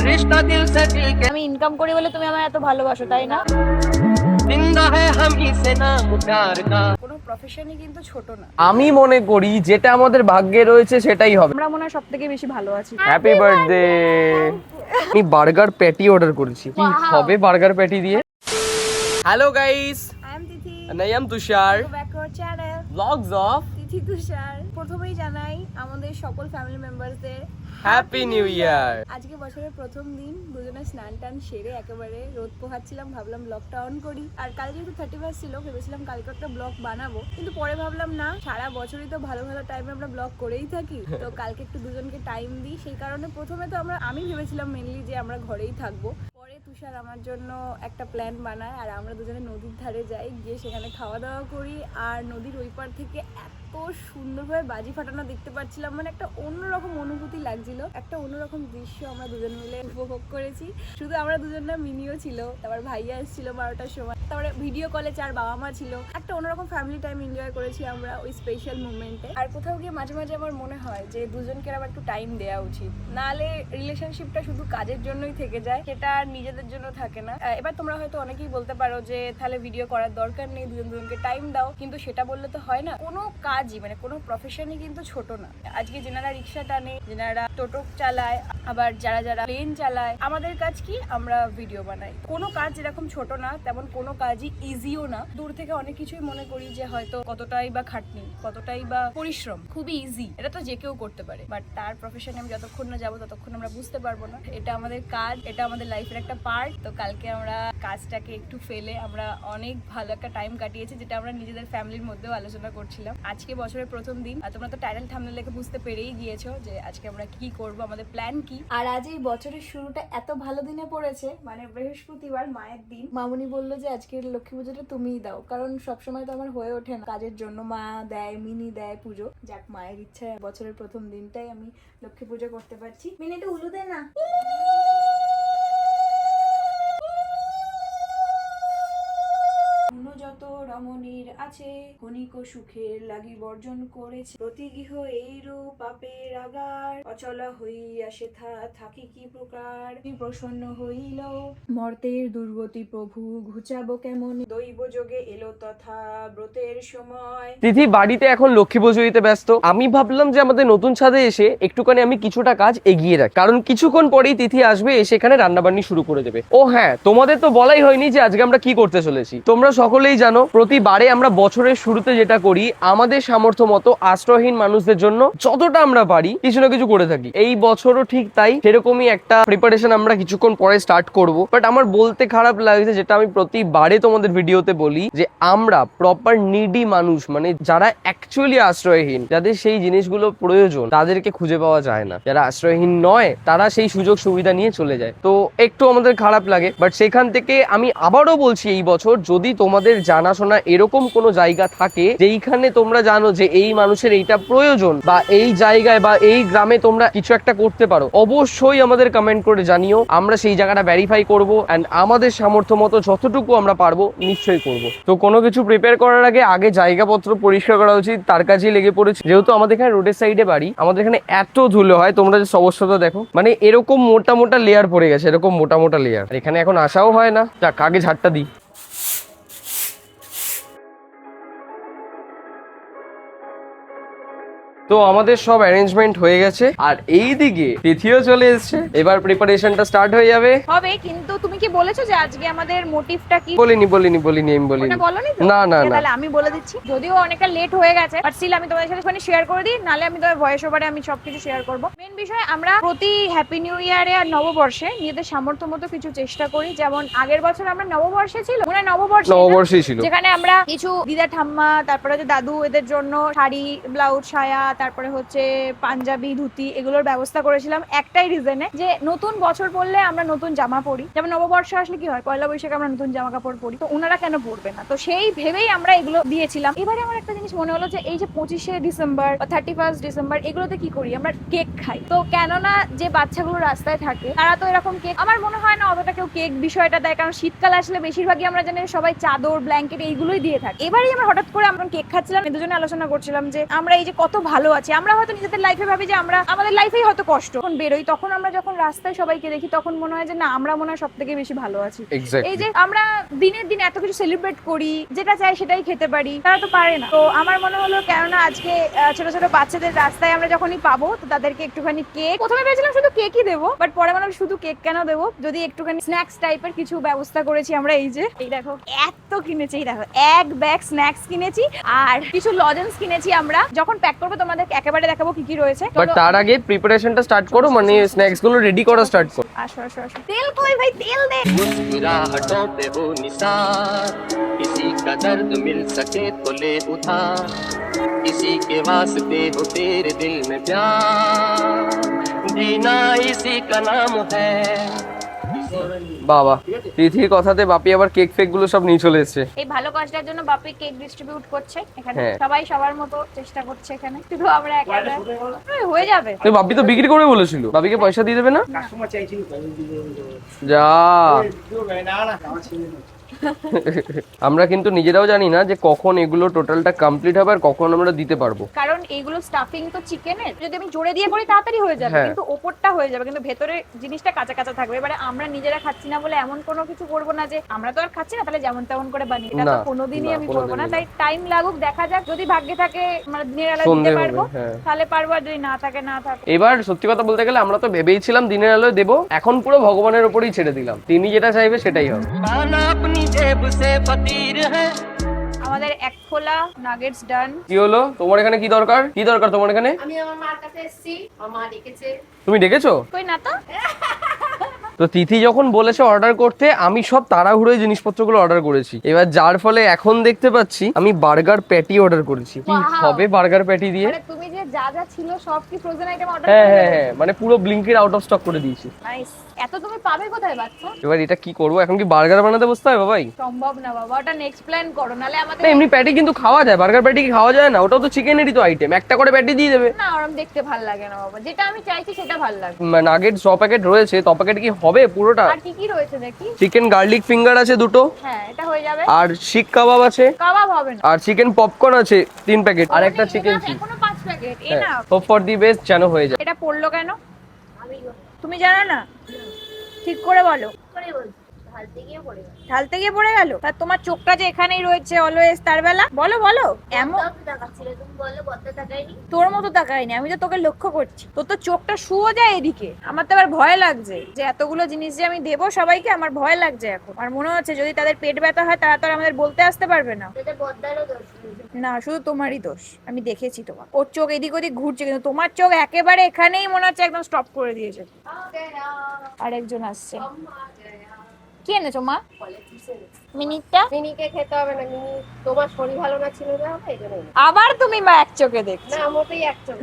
रिश्ता दिल से दिल के আমি ইনকাম করি বলে তুমি আমায় এত ভালোবাসো, তাই না? जिंदा है हम ही से नाम प्यार का। কোনো প্রফেশনই কিন্তু ছোট না। আমি মনে করি যেটা আমাদের ভাগ্যে রয়েছে সেটাই হবে। আমরা মনে হয় সবথেকে বেশি ভালো আছি। Happy birthday. আমি বার্গার প্যাটি অর্ডার করেছি। কি হবে বার্গার প্যাটি দিয়ে? Hello guys, I am Tithi, I am Tushar, back to our channel vlogs of Tithi Tushar. প্রথমেই জানাই আমাদের সকল ফ্যামিলি মেম্বারসদের হ্যাপি নিউ ইয়ার। আজকে বছরের প্রথম দিন, দুজনে স্নান টান সেরে একেবারে রোদ পোহাচ্ছিলাম, ভাবলাম ব্লগটা অন করি। আর কাল যেহেতু 31 ছিল, ভেবেছিলাম কালকে একটা ব্লগ বানাবো, কিন্তু পরে ভাবলাম না, সারা বছরই তো ভালো ভালো টাইমে আমরা ব্লগ করেই থাকি, তো কালকে একটু দুজনকে টাইম দিই। সেই কারণে প্রথমে তো আমি ভেবেছিলাম মেনলি যে আমরা ঘরেই থাকবো। পরে তুষার আমার জন্য একটা প্ল্যান বানায় আর আমরা দুজনে নদীর ধারে যাই, গিয়ে সেখানে খাওয়া দাওয়া করি। আর নদীর ওই পার থেকে এত সুন্দরভাবে বাজি ফাটানো দেখতে পাচ্ছিলাম, মানে একটা অন্যরকম অনুভূতি লাগছিল, একটা অন্যরকম দৃশ্য আমরা দুজন মিলে উপভোগ করেছি। শুধু আমরা দুজন না, মিনিও ছিল, তারপর ভাইয়া এসেছিল 12টার সময়, তারপরে ভিডিও কলে 4 বাবা মা ছিল। একটা অন্যরকম ফ্যামিলি টাইম এনজয় করেছি আমরা ওই স্পেশাল মুভমেন্টে। আর কোথাও গিয়ে মাঝে মাঝে আমার মনে হয় যে দুজনকে আবার একটু টাইম দেওয়া উচিত, নাহলে রিলেশনশিপটা শুধু কাজের জন্যই থেকে যায়, সেটা আর নিজেদের জন্য থাকে না। এবার তোমরা হয়তো অনেকেই বলতে পারো যে তাহলে ভিডিও করার দরকার নেই, দুজনকে টাইম দাও, কিন্তু সেটা বললে তো হয় না। কোনো কাজই মানে কোনো প্রফেশনই কিন্তু ছোট না। আজকে যেনারা রিক্সা টানে, যেনারা টোটো চালায়, আবার যারা যারা প্লেন চালায়, আমাদের কাজ কি, আমরা ভিডিও বানাই। কোনো কাজ যেরকম ছোট না, তেমন কোনো কাজই ইজিও না। দূর থেকে অনেক কিছুই মনে করি যে হয়তো কতটাই বা খাটনি, কতটাই বা পরিশ্রম, খুবই ইজি, এটা তো যে কেউ করতে পারে। বাট তার প্রফেশনে আমি যতক্ষণ না যাবো ততক্ষণ আমরা বুঝতে পারবো না। এটা আমাদের কাজ, এটা আমাদের লাইফের একটা পার্ট। তো কালকে আমরা কাজটাকে একটু ফেলে আমরা অনেক ভালো একটা টাইম কাটিয়েছি, যেটা আমরা নিজেদের ফ্যামিলির মধ্যেও আলোচনা করছিলাম। আজকে বছরের প্রথম দিন, আর তোমরা তো টাইটেল থাম্বনেল দেখে বুঝতে পেরেই গিয়েছো যে আজকে আমরা কি করব, আমাদের প্ল্যান কি। আর আজ এই বছরের শুরুটা এত ভালো দিনে পড়েছে, মানে বৃহস্পতিবার, মায়ের দিন। মামুনি বললো যে আজকের লক্ষ্মী পুজোটা তুমিই দাও, কারণ সবসময় তো আমার হয়ে ওঠে না, কাজের জন্য মা দেয়, মিনি দেয় পুজো। যাক, মায়ের ইচ্ছায় বছরের প্রথম দিনটাই আমি লক্ষ্মী পুজো করতে পারছি। মিনিটা উলু দে না। যত রমণীর আছে ক্ষণিক সুখের লাগি বর্জন করেছে, প্রতি গৃহ এইরূপ পাপের আগার, অচলা হইয়া সেথা থাকি কি প্রকার, প্রসন্ন হইল মর্তের দুর্গতি প্রভু ঘুচাবো কেমন, দৈব যোগে এলো তথা ব্রতের সময়। তিথি বাড়িতে এখন লক্ষ্মী পুজো দিতে ব্যস্ত। আমি ভাবলাম যে আমাদের নতুন ছাদে এসে একটুখানি আমি কিছুটা কাজ এগিয়ে রাখি, কারণ কিছুক্ষণ পরেই তিথি আসবে, এসে এখানে রান্নাবান্নি শুরু করে দেবে। ও হ্যাঁ, তোমাদের তো বলাই হয়নি যে আজকে আমরা কি করতে চলেছি। তোমরা সকলেই জানো প্রতিবারে আমরা বছরের শুরুতে যেটা করি, আমাদের সামর্থ্য মতো আশ্রয়হীন মানুষদের জন্য যতটা আমরা পারি কিছু না কিছু করে থাকি। এই বছরও ঠিক তাই, সেরকমই একটা প্রিপারেশন আমরা কিছুক্ষণ পরে স্টার্ট করব। বাট আমার বলতে খারাপ লাগছে, যেটা আমি প্রতিবারে তোমাদের ভিডিওতে বলি, যে আমরা প্রপার নিডি মানুষ, মানে যারা অ্যাকচুয়ালি আশ্রয়হীন, যাদের সেই জিনিসগুলো প্রয়োজন, তাদেরকে খুঁজে পাওয়া যায় না। যারা আশ্রয়হীন নয়, তারা সেই সুযোগ সুবিধা নিয়ে চলে যায়। তো একটু আমাদের খারাপ লাগে, বাট সেখান থেকে আমি আবারও বলছি, এই বছর যদি তোমাদের জানাশোনা এরকম কোনো জায়গা থাকে যেইখানে তোমরা জানো যে এই মানুষের এইটা প্রয়োজন, বা এই জায়গায় বা এই গ্রামে তোমরা কিছু একটা করতে পারো, অবশ্যই আমাদের কমেন্ট করে জানিও। আমরা সেই জায়গাটা ভেরিফাই করব, এন্ড আমাদের সামর্থ্য মতো যতটুকু আমরা পারবো নিশ্চয়ই করব। তো কোনো কিছু প্রিপেয়ার করার আগে জায়গাপত্র পরিষ্কার করা উচিত, তার কাছেই লেগে পড়েছে। যেহেতু আমাদের এখানে রোডের সাইডে বাড়ি, আমাদের এখানে এত ধুলো হয়, তোমরা যে অবস্থাটা দেখো, মানে এরকম মোটা মোটা লেয়ার পড়ে গেছে, এরকম মোটা মোটা লেয়ার। এখানে এখন আসাও হয় না। যাক, আগে ঝাড়টা দিই। তো আমাদের সব অ্যারেঞ্জমেন্ট হয়ে গেছে, আর এই দিকে তিথিও চলে এসেছে। এবার প্রিপারেশনটা স্টার্ট হয়ে যাবে। হবে, কিন্তু তুমি কি বলেছো যে আজকে আমাদের মোটিভটা কি? বলিনি আমি বলিনি। ওটা বলনি তো? না তাহলে আমি বলে দিচ্ছি, যদিও অনেকটা লেট হয়ে গেছে, বাট স্টিল আমি তোমাদের সাথে মানে শেয়ার করে দিই, নালে আমি তোমার ভয়েস ওভারে আমি সবকিছু শেয়ার করব। মেন বিষয়, আমরা প্রতি হ্যাপি নিউ ইয়ারে আর নববর্ষে নিজেদের সামর্থ্য মতো কিছু চেষ্টা করি। যেমন আগের বছর আমরা নববর্ষে ছিল, মানে নববর্ষে ছিল, যেখানে আমরা কিছু দিদা ঠাম্মা, তারপরে হচ্ছে দাদু, এদের জন্য শাড়ি, ব্লাউজ, সায়া, তারপরে হচ্ছে পাঞ্জাবি, ধুতি, এগুলোর ব্যবস্থা করেছিলাম একটাই রিজনে, যে নতুন বছর পড়লে আমরা নতুন জামা পরি। যেমন নববর্ষ আসলে কি হয়, পয়লা বৈশাখে আমরা নতুন জামা কাপড় পরি, তো ওনারা কেন পরবে না? তো সেই ভেবেই আমরা এগুলো দিয়েছিলাম। এবারে আমার একটা জিনিস মনে হলো যে এই যে 25শে ডিসেম্বর বা 31 ডিসেম্বর, এগুলোতে কি করি, আমরা কেক খাই। তো কেননা যে বাচ্চাগুলো রাস্তায় থাকে, তারা তো এরকম কেক, আমার মনে হয় না অতটা কেউ কেক বিষয়টা দেয়, কারণ শীতকাল আসলে বেশিরভাগই আমরা জানি সবাই চাদর, ব্ল্যাঙ্কেট এইগুলোই দিয়ে থাকে। এবারেই আমরা হঠাৎ করে আমরা কেক খাচ্ছিলাম, এদের জন্য আলোচনা করছিলাম যে আমরা এই যে কত ভালো ভালো আছি। আমরা হয়তো নিজেদের লাইফে ভাবি যে আমরা আমাদের লাইফেই হয়তো কষ্ট, যখন বেরোই তখন আমরা যখন রাস্তায় সবাইকে দেখি তখন মনে হয় যে না আমরা মনে হয় সব থেকে বেশি ভালো আছি। এই যে আমরা দিনের দিন এত কিছু সেলিব্রেট করি, যেটা চাই সেটাই খেতে পারি, তারা তো পারে না। তো আমার মনে হলো কেননা আজকে ছোট ছোট বাচ্চাদের রাস্তায় আমরা যখনই পাবো তো তাদেরকে একটুখানি কেক, প্রথমে ভেবেছিলাম শুধু কেকই দেবো, বাট পরে মনে হলো শুধু কেক কেন দেবো, যদি একটুখানি স্ন্যাক্স টাইপের কিছু ব্যবস্থা করেছি আমরা। এই যে এই দেখো এত কিনেছি, এই দেখো এক ব্যাগ স্ন্যাক্স কিনেছি আর কিছু লজেন্স কিনেছি। আমরা যখন প্যাক করবো তোমাদের একেবারে দেখাবো কি কি রয়েছে। বাট তার আগে প্রিপারেশনটা স্টার্ট করো, মানে স্ন্যাক্স গুলো রেডি করা স্টার্ট করো। আসো আসো আসো, তেল কই ভাই, তেল দে। मुस्कुराहटों पे हो निसार, किसी का दर्द मिल सके तो ले उधार, किसी के वास्ते हो तेरे दिल में प्यार, जीना इसी का नाम है। বাবা, তিথির কথাতে বাপি আবার কেক ফেক গুলো সব নিয়ে চলে এসেছে। এই ভালো কাজটার জন্য বাপি কেক ডিস্ট্রিবিউট করছে এখানে, হ্যাঁ। সবাই সবার মতো চেষ্টা করছে এখানে, শুধু আমরা একেবারে হয়ে যাবে। তো বাপি তো বিক্রি করবে বলেছিল, বাপিকে পয়সা দিয়ে দেবে না? যা আমরা কিন্তু নিজেরাও জানি না যে কখন এগুলো টোটালটা কমপ্লিট হবে আর কখন আমরা দিতে পারবো, কারণ এইগুলো স্টাফিং তো চিকেনের, যদি আমি জোরে দিয়ে করি তাড়াতাড়ি হয়ে যাবে, হ্যাঁ। কিন্তু ওপরটা হয়ে যাবে, কিন্তু ভেতরে জিনিসটা কাঁচা কাঁচা থাকবে। এবারে আমরা নিজেরা খাচ্ছি না বলে এমন কোনো কিছু করবো না যে আমরা তো আর খাচ্ছি না তাহলে যেমন তেমন করে বানিয়ে, এটা তো না, কোনোদিনই না, আমি কোনোদিনই করবো না। না। তাই টাইম লাগুক, দেখা যাক, যদি ভাগ্যে থাকে আমরা দিনের আলো সন্ধে দিতে হবে, পারবো হ্যাঁ। তাহলে পারবো, আর যদি না থাকে না থাকে। এবার সত্যি কথা বলতে গেলে আমরা তো ভেবেইছিলাম দিনের আলোয় দেবো, এখন পুরো ভগবানের উপরেই ছেড়ে দিলাম, তিনি যেটা চাইবে সেটাই হবে। खाना अपनी जेब से फकीर है। আমাদের এক খোলা নাগেটস ডান। কি হলো তোমার এখানে? কি দরকার, কি দরকার তোমার এখানে? আমি আমার মার কাছে এসেছি, আমার মা ডেকেছে। তুমি ডেকেছো? কই না তো, তো তিথি যখন বলেছে অর্ডার করতে, আমি সব তাড়াহুড়োয় জিনিসপত্রগুলো অর্ডার করেছি। এবার যার ফলে এখন দেখতে পাচ্ছি আমি বার্গার প্যাটি অর্ডার করেছি। কি Wow! হবে বার্গার প্যাটি দিয়ে? মানে তুমি যে যা যা ছিল সব কি ফ্রোজেন আইটেম অর্ডার হ্যাঁ করে? হ্যাঁ হ্যাঁ, মানে পুরো ব্লিঙ্কের আউট অফ স্টক করে দিয়েছি। নাইস। এত তুমি পাবে কোথায় বাচ্চা? এবার এটা কি করবো, এখন কি বার্গার বানাতে বসতে হবে ভাই? সম্ভব না বাবা, ওটা নেক্সট প্ল্যান করো, নালে আমাদের না, এমনি প্যাটি কিন্তু খাওয়া যায়, বার্গার প্যাটি কি খাওয়া যায় না? ওটাও তো চিকেনেরই তো আইটেম, একটা করে প্যাটি দিয়ে দেবে। না ওরম দেখতে ভালো লাগে না বাবা, যেটা আমি চাইছি সেটা ভালো লাগে। নাগেট 100 প্যাকেট রয়েছে, তো প্যাকেট কি হবে পুরোটা? আর কি কি রয়েছে দেখি। চিকেন গার্লিক ফিঙ্গার আছে 2টো, হ্যাঁ এটা হয়ে যাবে। আর শিক কাবাব আছে, কাবাব হবে না। আর চিকেন পপকর্ন আছে 3 প্যাকেট, আর একটা চিকেন চিজ। এখনো 5 প্যাকেট এ না। হোপ ফর দি বেস্ট যেন হয়ে যায়। এটা পড়লো কেন তুমি জানো না? ঠিক করে বলো। করে বল, ঢালতে গিয়ে পড়ে গেল। ঢালতে গিয়ে পড়ে গেল? তা তোমার চোখটা যে এখানেই রয়েছে অলওয়েজ, তার বেলা বলো বলো। এমন বদ্দা তাকাচ্ছিল, তুমি বলো বদ্দা তাকায়নি। তোর মতো তাকাইনি, আমি তো তোকে লক্ষ্য করছি, তোর তো চোখটা শুয়ে যায় এদিকে। আমার তো আবার ভয় লাগছে যে এতগুলো জিনিস যে আমি দেবো সবাইকে, আমার ভয় লাগছে এখন। আর মনে হচ্ছে যদি তাদের পেট ব্যথা হয় তারা তো আর আমাদের বলতে আসতে পারবে না। এটা বদ্দারও দোষ। না শুধু তোমারই দোষ, আমি দেখেছি তোমার। ওর চোখ এদিক ওদিক ঘুরছে, কিন্তু তোমার চোখ একেবারে এখানেই মনে হচ্ছে একদম স্টপ করে দিয়েছে। আরেকজন আসছে। কি এনেছো মা? মিনিটটা মিনিকে খেতে হবে না, মিনি তোমার শরীর ভালো না ছিল না, এই জন্য। আবার তুমি মা এক চোখে দেখছো। না মোটেই একদম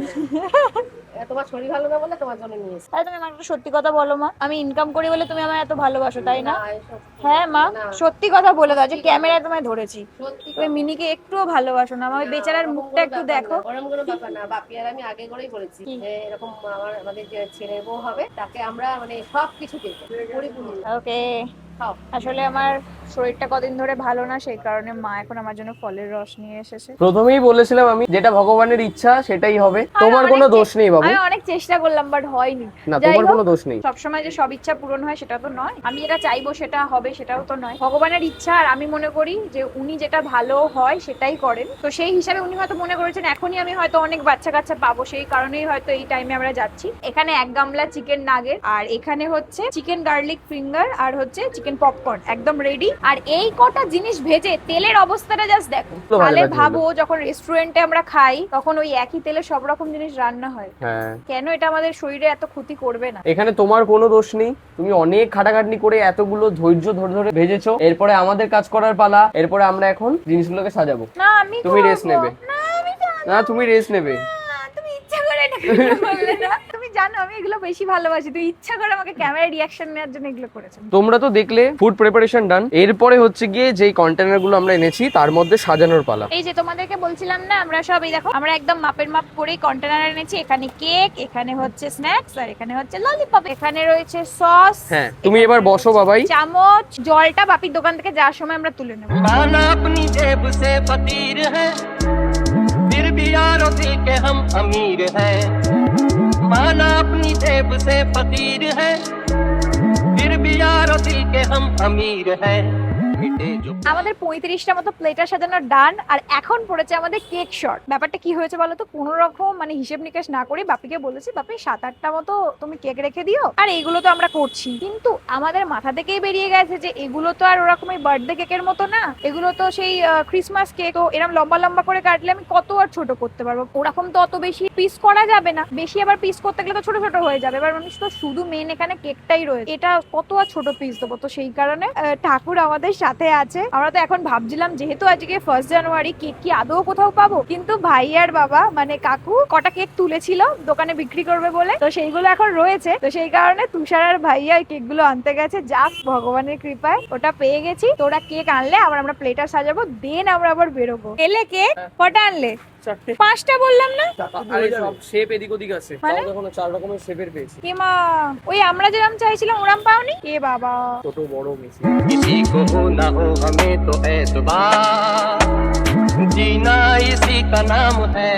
তোমার শরীর ভালো না বলে তোমার জন্য নিয়েছি। তাই তুমি আমাকে একটা সত্যি কথা বলো মা, আমি ইনকাম করি বলে তুমি আমায় এত ভালোবাসো তাই না? এসব হ্যাঁ মা, না। সত্যি কথা বলে দাও যে ক্যামেরায় তোমায় ধরেছি। সত্যি তুমি মিনিকে একটুও ভালোবাসো না, আমার বেচারার মুখটা একটু দেখো। ওরকম কোনো ব্যাপার না, বাপি আর আমি আগে করেই বলেছি কি? যে এরকম আমাদের যে ছেলে বউ হবে তাকে আমরা মানে সবকিছু দেবো পরিপূর্ণ। ওকে। খাও। আসলে আমার শরীরটা কদিন ধরে ভালো না, সেই কারণে মা এখন আমার জন্য ফলের রস নিয়ে এসেছে। প্রথমেই বলেছিলাম আমি, যেটা ভগবানের ইচ্ছা সেটাই হবে, তোমার কোনো দোষ নেই বাবু। আমি অনেক চেষ্টা করলাম বাট হয়নি। না, যাই তোমার হোক, কোনো দোষ নেই। সবসময় যে সব ইচ্ছা পূরণ হয় সেটা তো নয়, আমি যেটা চাইবো সেটা হবে সেটাও তো নয়। ভগবানের ইচ্ছা, আর আমি মনে করি যে উনি যেটা ভালো হয় সেটাই করেন। তো সেই হিসাবে উনি হয়তো মনে করেছেন এখনই আমি হয়তো অনেক বাচ্চা কাচ্চা পাবো, সেই কারণেই হয়তো এই টাইমে আমরা যাচ্ছি। এখানে 1 গামলা চিকেন নাগেট, আর এখানে হচ্ছে চিকেন গার্লিক ফিঙ্গার, আর হচ্ছে চিকেন পপকর্ন একদম রেডি। আর এই কটা জিনিস ভেজে তেলের অবস্থাটা জাস্ট দেখো। তো ভালো তাহলে লাগছে ভাবো যখন রেস্টুরেন্টে আমরা খাই তখন ওই একই তেলে সব রকম জিনিস রান্না হয়, হ্যাঁ, কেন এটা আমাদের শরীরে এত ক্ষতি করবে না? এখানে তোমার কোনো দোষ নেই, তুমি অনেক খাটাখাটনি করে এতগুলো ধৈর্য ধরে ধরে ভেজেছো, এরপরে আমাদের কাজ করার পালা, এরপরে আমরা এখন জিনিসগুলোকে সাজাবো। না আমি তুমি খাবো। rest নেবে। না আমি খাবো না, তুমি রেস্ট নেবে। না, তুমি ইচ্ছা করে এটা কেন বললে না? তুমি জানো আমি এগুলো বেশি ভালোবাসি, তুই ইচ্ছা করে আমাকে ক্যামেরা রিঅ্যাকশন নেওয়ার জন্য এগুলো করেছো। তোমরা তো দেখলে ফুড প্রিপারেশন ডান, এরপরে হচ্ছে গিয়ে যেই কন্টেনার গুলো আমরা এনেছি তার মধ্যে সাজানোর পালা। এই যে তোমাদেরকে বলছিলাম না, আমরা সব এই দেখো আমরা একদম মাপের মাপ করেই কন্টেনার এনেছি। এখানে কেক, এখানে হচ্ছে স্ন্যাক্স, আর এখানে হচ্ছে ললিপপ, এখানে রয়েছে সস। হ্যাঁ, তুমি এবার বসো বাবাই। চামচ, জলটা বাপির দোকান থেকে যাওয়ার সময় আমরা তুলে নেবো। खाना अपनी जेब से फकीर है, फिर भी यारो दिल के हम अमीर हैं, माना अपनी जेब से फकीर हैं, फिर भी यारो दिल के हम अमीर हैं। আমাদের 35টা মতো প্লেটার সাজানো ডান, আর এখন পড়েছে আমাদের কেক শট। ব্যাপারটা কি হয়েছে বলো তো, কোনো রকম মানে হিসেব নিকেশ না করে বাপিকে বলেছি, বাপি 7-8টা মতো তুমি কেক রেখে দিও, আর এইগুলো তো আমরা করছি। কিন্তু আমাদের মাথা থেকেই বেরিয়ে গেছে যে এগুলো তো আর ওরকম বার্থডে কেকের মতো না, এগুলো তো সেই ক্রিসমাস কেক, তো এরকম লম্বা লম্বা করে কাটলে আমি কত আর ছোট করতে পারবো, ওরকম তো অত বেশি পিস করা যাবে না, বেশি আবার পিস করতে গেলে তো ছোট ছোট হয়ে যাবে। এবার মানুষ তো শুধু মেন এখানে কেকটাই রয়েছে, এটা কত আর ছোট পিস দেবো, তো সেই কারণে ঠাকুর আমাদের সাথে আছে। আমরা তো এখন ভাবছিলাম যেহেতু আজকে 1 জানুয়ারি, কেক কি আদৌ কোথাও পাবো, কিন্তু ভাই আর বাবা মানে কাকু কটা কেক তুলেছিল দোকানে বিক্রি করবে বলে, তো সেইগুলো এখন রয়েছে, তো সেই কারণে তুষার আর ভাইয়া এই কেক গুলো আনতে গেছে। যাক ভগবানের কৃপায় ওটা পেয়ে গেছি। তো ওরা কেক আনলে আমরা প্লেটার সাজাবো, দেন আমরা আবার বেরোবো। এলে কেক কটা আনলে? 5টা বললাম না? আরে সব শেপ এদিক ওদিক আছে, মানে? তাও দেখো না 4 রকমের শেপের পেয়েছি। কি মা, ওই আমরা যেরকম চাইছিলাম ওরকম পাওনি? এ বাবা, ছোট বড় মিশে। किसी को हो ना हो हमें तो एतबार, जीना इसी का नाम है।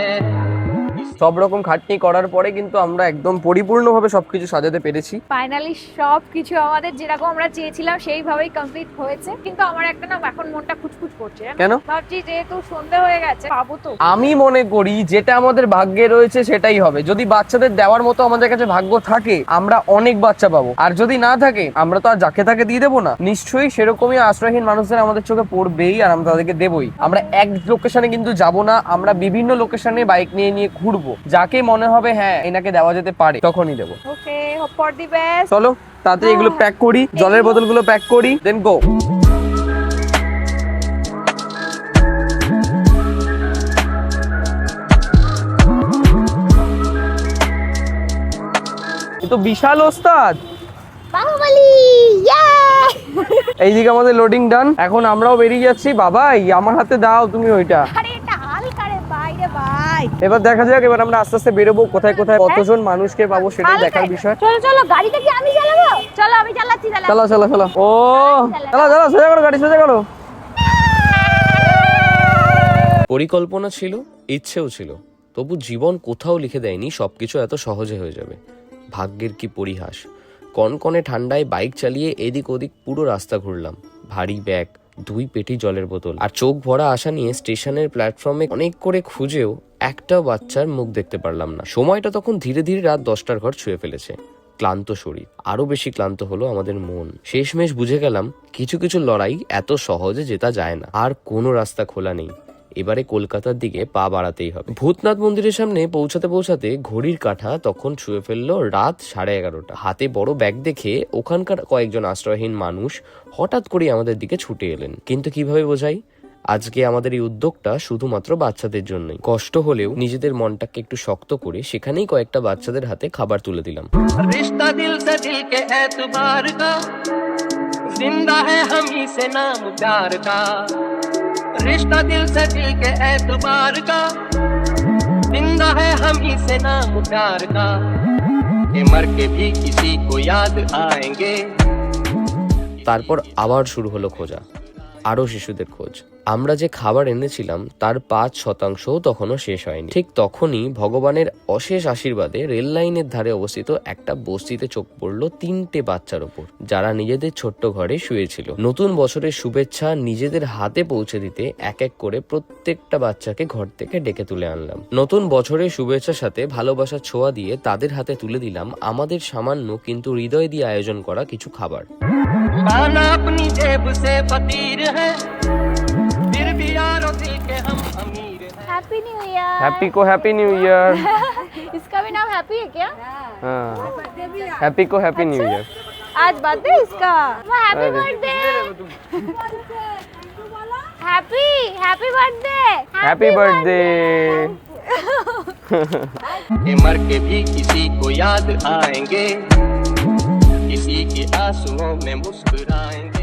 সব রকম খাটনি করার পরে কিন্তু আমরা একদম পরিপূর্ণভাবে সবকিছু সাজাতে পেরেছি। ফাইনালি সব কিছু আমাদের যেরকম আমরা চেয়েছিলাম সেইভাবেই কমপ্লিট হয়েছে। কিন্তু আমার একটা না এখন মনটা খুঁতখুঁত করছে। কেন? ভাবছি যেহেতু সন্ধ্যা হয়ে গেছে, পাবো তো। আমি মনে করি যেটা আমাদের ভাগ্যে রয়েছে সেটাই হবে। যদি বাচ্চাদের দেওয়ার মতো আমাদের কাছে ভাগ্য থাকে, আমরা অনেক বাচ্চা পাবো, আর যদি না থাকে আমরা তো আর যাকে তাকে দিয়ে দেবো না। নিশ্চয়ই সেরকমই আশ্রয়হীন মানুষদের আমাদের চোখে পড়বেই, আর আমরা তাদেরকে দেবই। আমরা এক লোকেশনে কিন্তু যাব না, আমরা বিভিন্ন লোকেশনে বাইক নিয়ে নিয়ে ঘুরবো, যাকে মনে হবে হ্যাঁ এনাকে দেওয়া যেতে পারে তখনই দেবো। ওকে, হোপ ফর দি বেস্ট। চলো তাতে এগুলো প্যাক করি, জলের বোতলগুলো প্যাক করি, দেন গো। এ তো বিশাল ওস্তাদ। বাহুবলি, ইয়া! এইদিকে আমাদের লোডিং ডান, এখন আমরাও বেরিয়ে যাচ্ছি। বাবা আমার হাতে দাও তুমি ওইটা। আরে এটা হালকা রে ভাই রে ভাই। এবার দেখা যাক, এবার আমরা আস্তে আস্তে বেরোবো, কোথায় কোথায় কতজন মানুষকে পাবো সেটাই দেখার বিষয়। চলো চলো, গাড়িটা কি আমি চালাবো? চলো আমি চালাচ্ছি। চলো চলো চলো। ও চলো চলো, সোজা করো গাড়ি, সোজা করো। পরিকল্পনা ছিল, ইচ্ছেও ছিল, তবু জীবন কোথাও লিখে দেয়নি সবকিছু এত সহজে হয়ে যাবে। ভাগ্যের কি পরিহাস। কনকনে ঠান্ডায় বাইক চালিয়ে এদিক ওদিক পুরো রাস্তা ঘুরলাম, ভারী ব্যাগ, 2 পেটি জলের বোতল, আর চোখ ভরা আশা নিয়ে স্টেশনের প্ল্যাটফর্মে অনেক করে খুঁজেও একটা বাচ্চার মুখ দেখতে পারলাম না। সময়টা তখন ধীরে ধীরে রাত 10টার ঘর ছুঁয়ে ফেলেছে। ক্লান্ত শরীর, আরো বেশি ক্লান্ত হলো আমাদের মন। শেষমেশ বুঝে গেলাম কিছু কিছু লড়াই এত সহজে জেতা যায় না। আর কোনো রাস্তা খোলা নেই, এবারে কলকাতার দিকে পা বাড়াতেই হবে। ভূতনাথ মন্দিরের সামনে পৌঁছাতে পৌঁছাতে ঘড়ির কাঁটা তখন ছুঁয়ে ফেললো রাত 11:30। হাতে বড় ব্যাগ দেখে ওখানকার কয়েকজন আশ্রয়হীন মানুষ হঠাৎ করে আমাদের দিকে ছুটে এলেন। কিন্তু কিভাবে বোঝাই, আজকে আমাদের এই উদ্যোগটা শুধুমাত্র বাচ্চাদের জন্যই। কষ্ট হলেও নিজেদের মনটাকে একটু শক্ত করে সেখানেই কয়েকটা বাচ্চাদের হাতে খাবার তুলে দিলাম। रिश्ता दिल से दिल के एतबार का, जिंदा है हम ही से नाम प्यार का। रिश्ता दिल से दिल के एतबार का, जिंदा है हम ही से नाम प्यार का। कि मर के भी किसी को याद आएंगे। তারপর আবার শুরু হলো খোঁজা, আরো শিশুদের খোঁজ। আমরা যে খাবার এনেছিলাম তার 5% তখনও শেষ হয়নি। ঠিক তখনই ভগবানের অশেষ আশীর্বাদে রেল লাইনের ধারে অবস্থিত একটা বস্তিতে চোখ পড়লো 3টে বাচ্চার ওপর, যারা নিজেদের ছোট্ট ঘরে শুয়েছিল। নতুন বছরের শুভেচ্ছা নিজেদের হাতে পৌঁছে দিতে এক এক করে প্রত্যেকটা বাচ্চাকে ঘর থেকে ডেকে তুলে আনলাম। নতুন বছরের শুভেচ্ছার সাথে ভালোবাসার ছোঁয়া দিয়ে তাদের হাতে তুলে দিলাম আমাদের সামান্য কিন্তু হৃদয় দিয়ে আয়োজন করা কিছু খাবার। माना अपनी जेब से फकीर है, फिर भी यारो दिल के हम अमीर हैं। Happy new year. हैप्पी को हैप्पी न्यू ईयर। इसका भी नाम हैप्पी है क्या? हाँ, हैप्पी को हैप्पी न्यू ईयर। आज बर्थडे इसका। Happy birthday. Happy happy birthday. Happy birthday. कि मर के भी किसी को याद आएंगे, किसी के आंसुओं में मुस्कुराएंगे।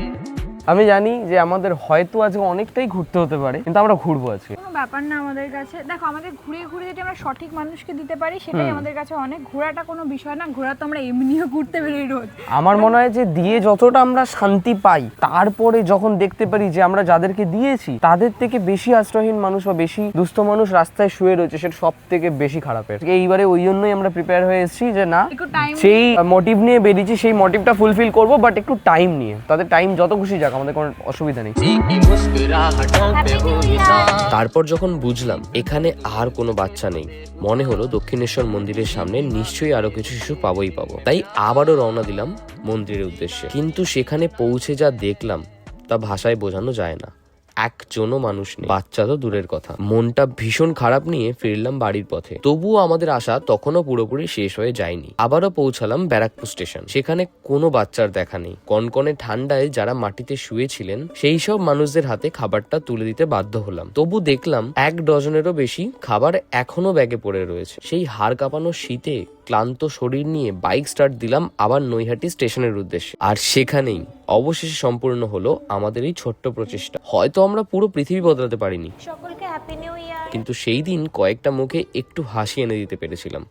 আমি জানি যে আমাদের হয়তো আজকে অনেকটাই ঘুরতে হতে পারে, কিন্তু আমরা ঘুরবো আজকে। ব্যাপার না আমাদের কাছে। দেখো আমাদের ঘুরে ঘুরে যদি আমরা সঠিক মানুষকে দিতে পারি সেটাই আমাদের কাছে অনেক। ঘোরাটা কোনো বিষয় না, ঘোরা তো আমরা এমনিও ঘুরতে বেরোই রোজ। আমার মনে হয় যে দিয়ে যতটা আমরা শান্তি পাই, তারপরে যখন দেখতে পারি যে আমরা যাদেরকে দিয়েছি তাদের থেকে বেশি আশ্রয়হীন মানুষ বা বেশি দুস্থ মানুষ রাস্তায় শুয়ে রয়েছে, সেটা সব থেকে বেশি খারাপের। এইবারে ওই জন্যই আমরা প্রিপেয়ার হয়ে এসেছি যে না, একটু টাইম, সেই মোটিভ নিয়ে বেরিয়েছি, সেই মোটিভটা ফুলফিল করবো, বাট একটু টাইম নিয়ে। তাদের টাইম যত খুশি যাক, আমাদের কোনো অসুবিধা নেই। की मुस्कुराहटों पे हो निसार তারপর যখন বুঝলাম এখানে আর কোনো বাচ্চা নেই, মনে হলো দক্ষিণেশ্বর মন্দিরের সামনে নিশ্চয়ই আরো কিছু শিশু পাবোই পাবো। তাই আবারও রওনা দিলাম মন্দিরের উদ্দেশ্যে। কিন্তু সেখানে পৌঁছে যা দেখলাম তা ভাষায় বোঝানো যায় না। একজনও মানুষ নেই, বাচ্চা তো দূরের কথা। মনটা ভীষণ খারাপ নিয়ে ফিরলাম বাড়ির পথে। তবুও আমাদের আশা তখনও পুরোপুরি শেষ হয়ে যায়নি। আবারও পৌঁছালাম ব্যারাকপুর স্টেশন। সেখানে কোনো বাচ্চার দেখা নেই। কনকনে ঠান্ডায় যারা মাটিতে শুয়েছিলেন সেই সব মানুষদের হাতে খাবারটা তুলে দিতে বাধ্য হলাম। তবু দেখলাম 1 ডজনেরও বেশি খাবার এখনো ব্যাগে পড়ে রয়েছে। সেই হাড় কাঁপানো শীতে ক্লান্ত শরীর নিয়ে বাইক স্টার্ট দিলাম আবার নৈহাটি স্টেশনের উদ্দেশ্যে। আর সেখানেই অবশেষে সম্পূর্ণ হলো আমাদের এই ছোট্ট প্রচেষ্টা। হয়তো আমরা পুরো পৃথিবী বদলাতে পারিনি, সকলকে হ্যাপি নিউ ইয়ার। কিন্তু সেই দিন কয়েকটা মুখে একটু হাসি এনে দিতে পেরেছিলাম।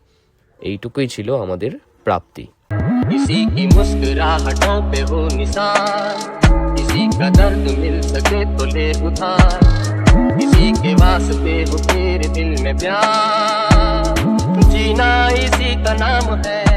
এইটুকুই ছিল আমাদের প্রাপ্তি। किसी की मुस्कुराहटों पे हो निसार, किसी का दर्द मिल सके तो ले उधार, किसी के वास्ते हो तेरे दिल में प्यार, जीना इसी का नाम है।